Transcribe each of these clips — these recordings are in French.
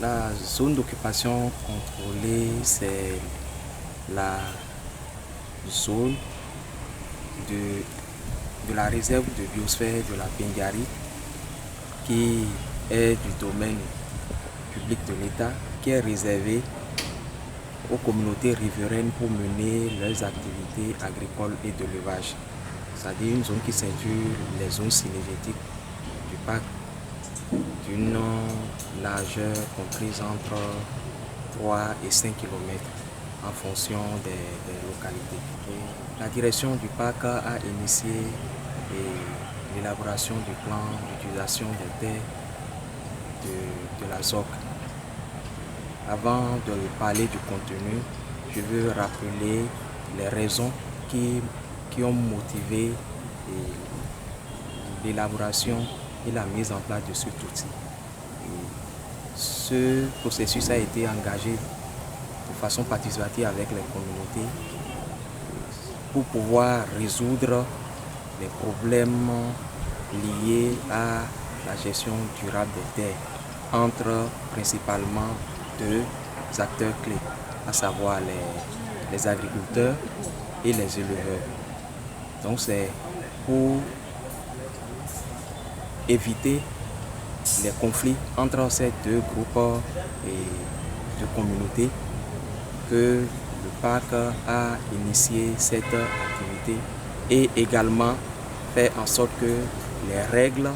La zone d'occupation contrôlée, c'est la zone de la réserve de biosphère de la Pingari qui est du domaine public de l'État, qui est réservée aux communautés riveraines pour mener leurs activités agricoles et d'élevage. C'est-à-dire une zone qui ceinture les zones synergétiques du parc d'une largeur comprise entre 3 et 5 km en fonction des localités. Et la direction du parc a initié l'élaboration du plan d'utilisation des terres de la ZOC. Avant de parler du contenu, je veux rappeler les raisons qui ont motivé l'élaboration et la mise en place de cet outil. Ce processus a été engagé de façon participative avec les communautés pour pouvoir résoudre les problèmes liés à la gestion durable des terres entre principalement deux acteurs clés, à savoir les agriculteurs et les éleveurs. Donc c'est pour éviter les conflits entre ces deux groupes de communautés que le parc a initié cette activité et également fait en sorte que les règles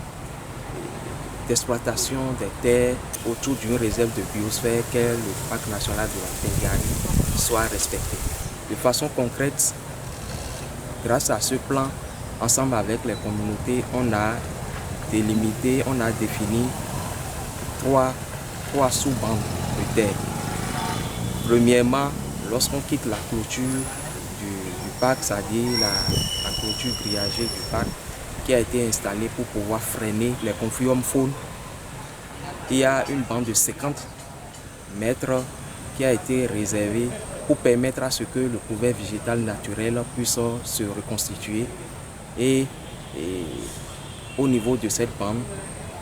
d'exploitation des terres autour d'une réserve de biosphère qu'est le parc national de la Pingari soient respectées. De façon concrète, grâce à ce plan, ensemble avec les communautés, on a délimité, on a défini trois sous-bandes de terre. Premièrement, lorsqu'on quitte la clôture du parc, c'est-à-dire la clôture grillagée du parc, qui a été installée pour pouvoir freiner les conflits hommes-faunes, il y a une bande de 50 mètres qui a été réservée pour permettre à ce que le couvert végétal naturel puisse se reconstituer. Et au niveau de cette bande,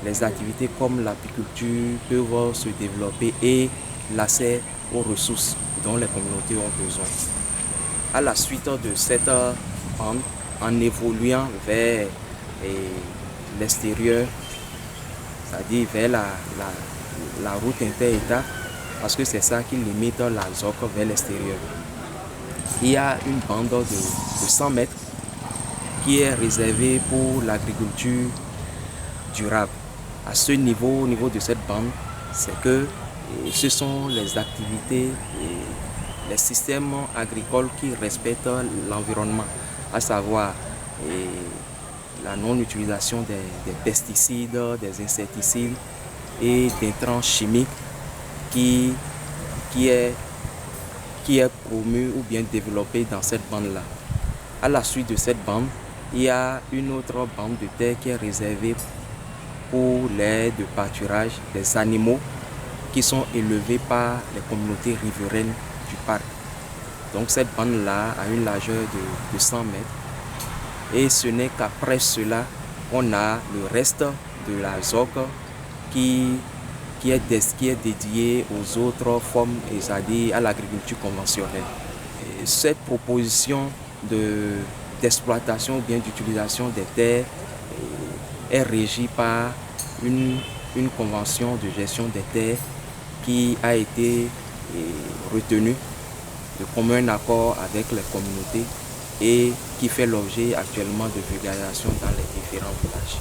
les activités comme l'apiculture peuvent se développer et l'accès aux ressources dont les communautés ont besoin. À la suite de cette bande, en évoluant vers l'extérieur, c'est-à-dire vers la route inter-État, parce que c'est ça qui limite la ZOC vers l'extérieur. Il y a une bande de 100 mètres qui est réservée pour l'agriculture durable. À ce niveau, au niveau de cette bande, c'est que ce sont les activités et les systèmes agricoles qui respectent l'environnement, à savoir la non-utilisation des pesticides, des insecticides et d'intrants chimiques qui est promu ou bien développé dans cette bande-là. À la suite de cette bande, il y a une autre bande de terre qui est réservée pour l'aire de pâturage des animaux qui sont élevés par les communautés riveraines du parc. Donc cette bande-là a une largeur de 100 mètres. Et ce n'est qu'après cela, on a le reste de la ZOC qui est dédié aux autres formes, c'est-à-dire à l'agriculture conventionnelle. Et cette proposition d'exploitation ou bien d'utilisation des terres est régie par une convention de gestion des terres qui a été retenue de commun accord avec les communautés et qui fait l'objet actuellement de vulgarisation dans les différents villages.